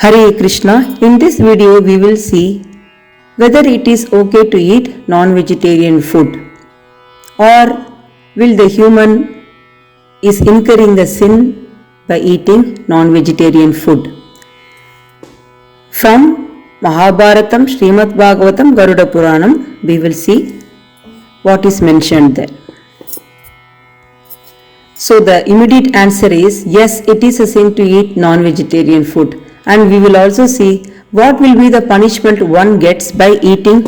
Hare Krishna. In this video we will see whether it is okay to eat non-vegetarian food or will the human is incurring the sin by eating non-vegetarian food. From Mahabharatam, Srimad Bhagavatam, Garuda Puranam we will see what is mentioned there. So the immediate answer is yes, it is a sin to eat non-vegetarian food. And we will also see what will be the punishment one gets by eating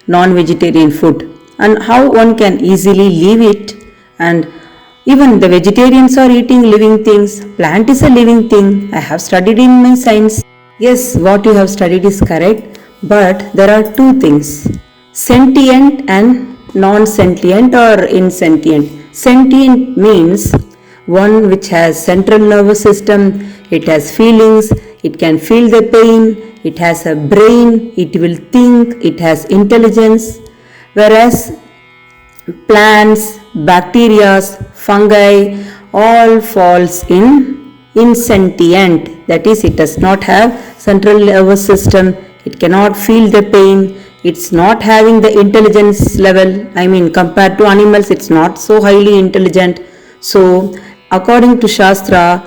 non-vegetarian food and how one can easily leave it. And even the vegetarians are eating living things. Plant is a living thing. I have studied in my science. Yes, what you have studied is correct, but there are two things: sentient and non-sentient or insentient. Sentient means one which has central nervous system, it has feelings, it can feel the pain, it has a brain, it will think, it has intelligence. Whereas plants, bacteria, fungi all falls in insentient. That is, it does not have central nervous system, it cannot feel the pain, it's not having the intelligence level. I mean, compared to animals, it's not so highly intelligent. So, according to Shastra,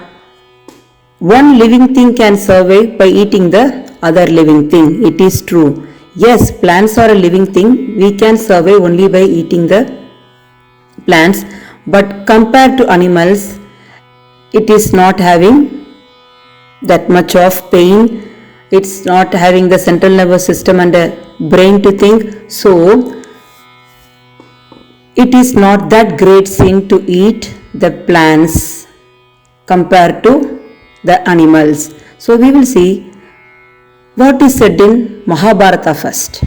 one living thing can survive by eating the other living thing. It is true. Yes, plants are a living thing. We can survive only by eating the plants. But compared to animals, it is not having that much of pain. It's not having the central nervous system and a brain to think. So, it is not that great sin to eat the plants compared to the animals. So we will see what is said in Mahabharata first.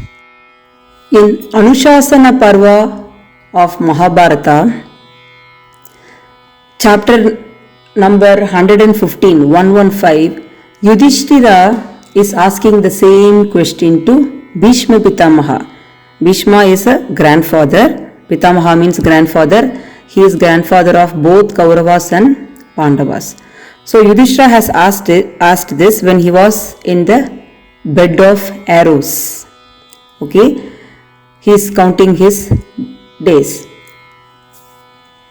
In Anushasana Parva of Mahabharata, chapter number 115, Yudhishthira is asking the same question to Bhishma Pitamaha. Bhishma is a grandfather. Pitamaha means grandfather. He is grandfather of both Kauravas and Pandavas. So Yudhishthira has asked this when he was in the bed of arrows. Okay, he is counting his days.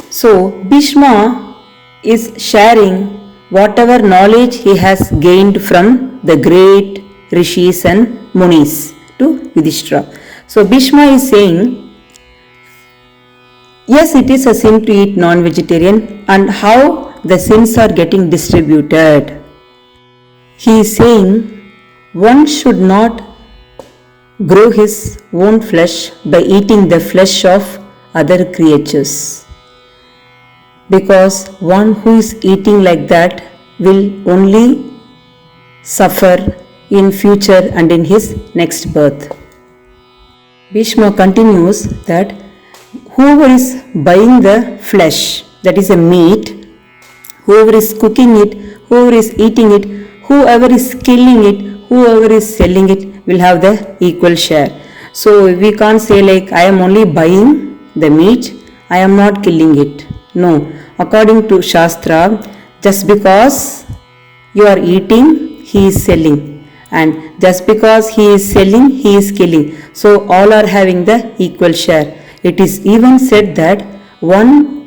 So Bhishma is sharing whatever knowledge he has gained from the great rishis and munis to Yudhishthira. So Bhishma is saying, yes, it is a sin to eat non-vegetarian, and how the sins are getting distributed. He is saying one should not grow his own flesh by eating the flesh of other creatures, because one who is eating like that will only suffer in future and in his next birth. Bhishma continues that whoever is buying the flesh, that is a meat, whoever is cooking it, whoever is eating it, whoever is killing it, whoever is selling it will have the equal share. So we can't say like I am only buying the meat, I am not killing it. No, according to Shastra, just because you are eating, he is selling, and just because he is selling, he is killing. So all are having the equal share. It is even said that one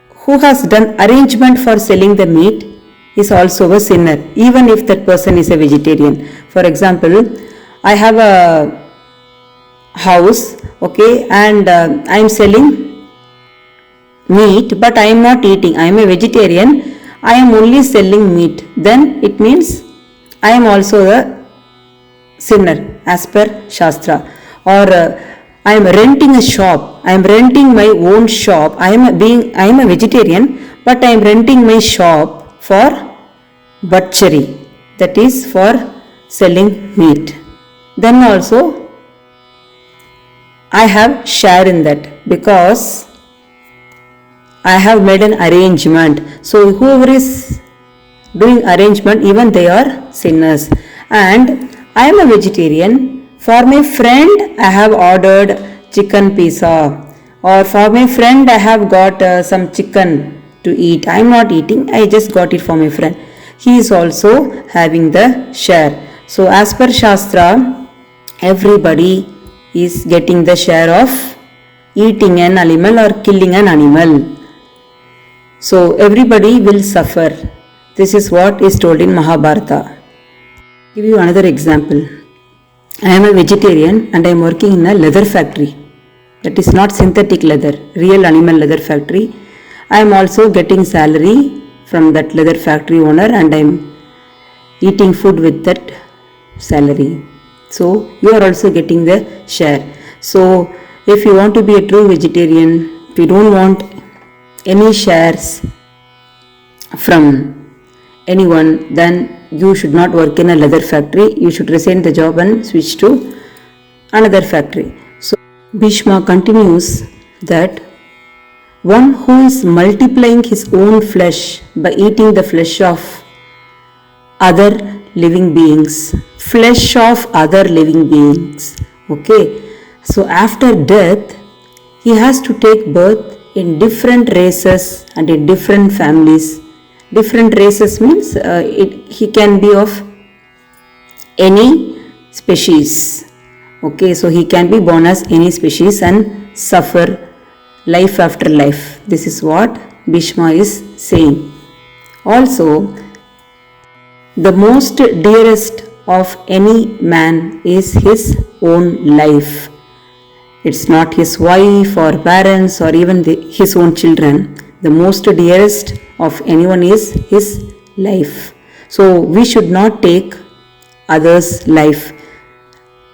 who has done arrangement for selling the meat is also a sinner, even if that person is a vegetarian. For example, I have a house, okay, and I am selling meat, but I am not eating. I am a vegetarian. I am only selling meat. Then it means I am also a sinner as per Shastra. Or I am renting a shop. I am renting my own shop. I am a vegetarian, but I am renting my shop for butchery. That is for selling meat. Then also I have share in that because I have made an arrangement. So whoever is doing arrangement, even they are sinners. And I am a vegetarian. For my friend, I have ordered chicken pizza, or for my friend, I have got some chicken to eat. I am not eating, I just got it for my friend. he is also having the share. So as per Shastra, everybody is getting the share of eating an animal or killing an animal. So everybody will suffer. This is what is told in Mahabharata. Give you another example. I am a vegetarian and I am working in a leather factory. That is not synthetic leather, real animal leather factory. I am also getting salary from that leather factory owner and I am eating food with that salary. So you are also getting the share. So if you want to be a true vegetarian, if you don't want any shares from anyone, then you should not work in a leather factory. You should resign the job and switch to another factory. So Bhishma continues that one who is multiplying his own flesh by eating the flesh of other living beings, okay, so after death he has to take birth in different races and in different families. Different races means he can be of any species, okay, so he can be born as any species and suffer life after life. This is what Bhishma is saying. Also, the most dearest of any man is his own life. It's not his wife or parents or even his own children. The most dearest of anyone is his life. So we should not take others' life.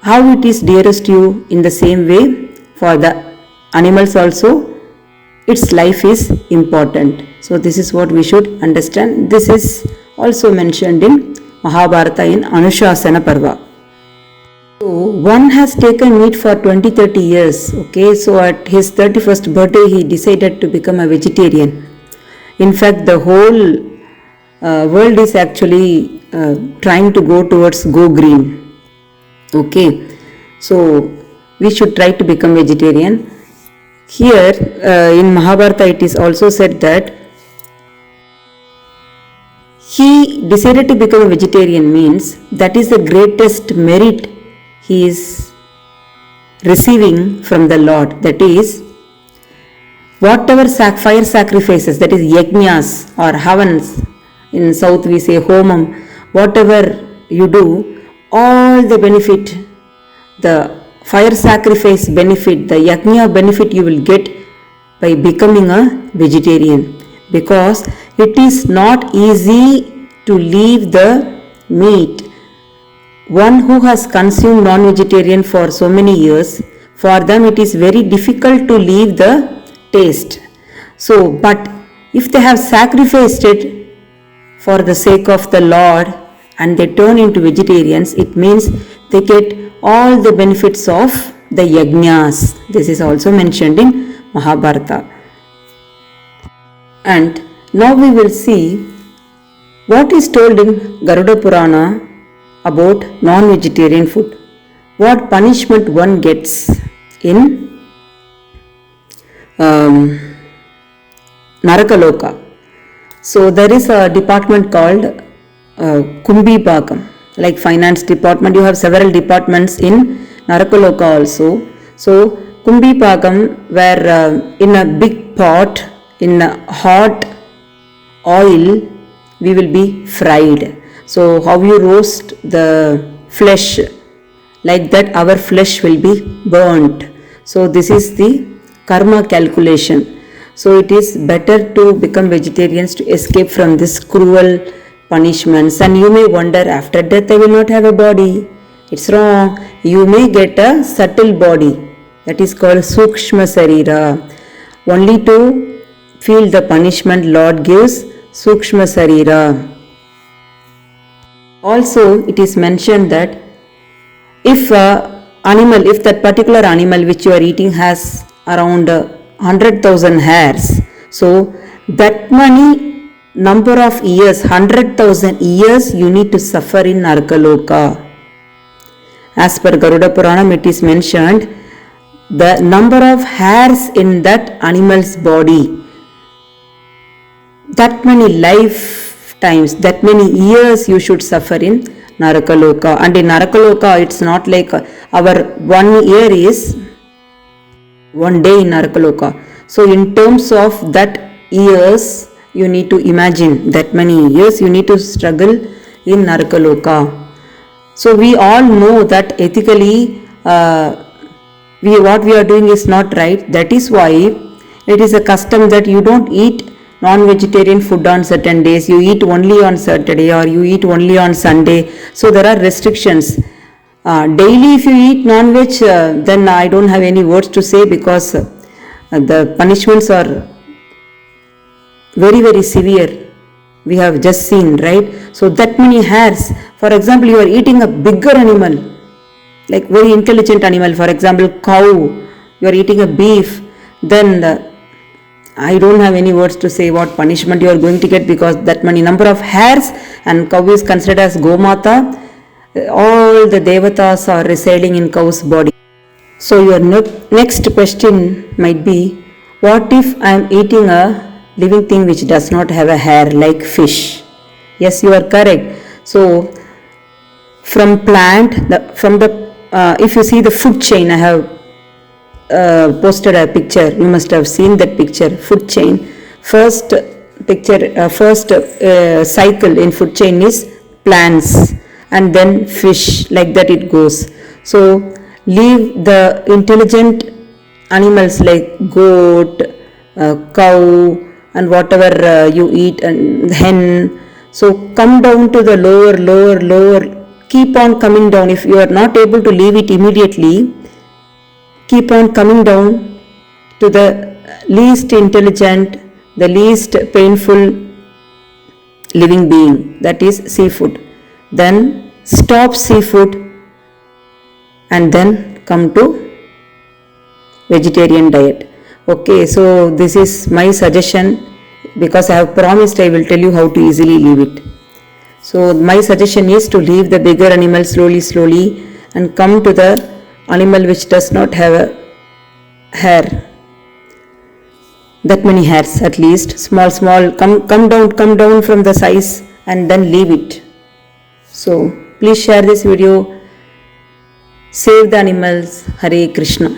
How it is dearest to you, in the same way for the animals also, its life is important. So this is what we should understand. This is also mentioned in Mahabharata in Anushasana Parva. So one has taken meat for 20-30 years. Okay, so at his 31st birthday he decided to become a vegetarian. In fact, the whole world is actually trying to go towards go green. Okay, so we should try to become vegetarian. Here in Mahabharata it is also said that he decided to become a vegetarian means that is the greatest merit he is receiving from the Lord. That is, whatever fire sacrifices, that is yajnas or havans, in south we say homam, whatever you do, all the benefit, the fire sacrifice benefit, the yajna benefit you will get by becoming a vegetarian, because it is not easy to leave the meat. One who has consumed non-vegetarian for so many years, for them it is very difficult to leave the taste. So, but if they have sacrificed it for the sake of the Lord and they turn into vegetarians, it means they get all the benefits of the yajnas. This is also mentioned in Mahabharata. And now we will see what is told in Garuda Purana about non-vegetarian food. What punishment one gets in Narakaloka. So there is a department called Kumbhipakam. Like finance department, you have several departments in Narakaloka also. So Kumbhipakam, where in a big pot, in a hot oil, we will be fried. So how you roast the flesh, like that our flesh will be burnt. So this is the karma calculation. So it is better to become vegetarians to escape from this cruel punishments. And you may wonder, after death I will not have a body. It's wrong. You may get a subtle body, that is called Sukshma Sarira. Only to feel the punishment Lord gives Sukshma Sarira. Also it is mentioned that if that particular animal which you are eating has around 100,000 hairs, so that many number of years, 100,000 years you need to suffer in Narakaloka. As per Garuda Puranam it is mentioned, the number of hairs in that animal's body, that many times, that many years you should suffer in Narakaloka. And in Narakaloka, it's not like our 1 year is 1 day in Narakaloka. So in terms of that years, you need to imagine that many years you need to struggle in Narakaloka. So we all know that ethically what we are doing is not right. That is why it is a custom that you don't eat non-vegetarian food on certain days. You eat only on Saturday or you eat only on Sunday. So there are restrictions. Daily if you eat non-veg, then I don't have any words to say, because the punishments are very, very severe. We have just seen, right? So that many hairs. For example, you are eating a bigger animal, like very intelligent animal, for example cow, you are eating a beef, then I don't have any words to say what punishment you are going to get, because that many number of hairs, and cow is considered as Gomata. All the devatas are residing in cow's body. So your next question might be, what if I am eating a living thing which does not have a hair, like fish? Yes, you are correct. So from plant, if you see the food chain, I have posted a picture. You must have seen that picture. Food chain. First cycle in food chain is plants, and then fish. Like that it goes. So leave the intelligent animals like goat, cow, and whatever you eat, and hen. So come down to the lower. Keep on coming down. If you are not able to leave it immediately, keep on coming down to the least intelligent, the least painful living being, that is seafood. Then stop seafood and then come to vegetarian diet. Okay, so this is my suggestion, because I have promised I will tell you how to easily leave it. So my suggestion is to leave the bigger animal slowly and come to the animal which does not have a hair. That many hairs at least, small, come down from the size, and then leave it. So please share this video. Save the animals. Hare Krishna.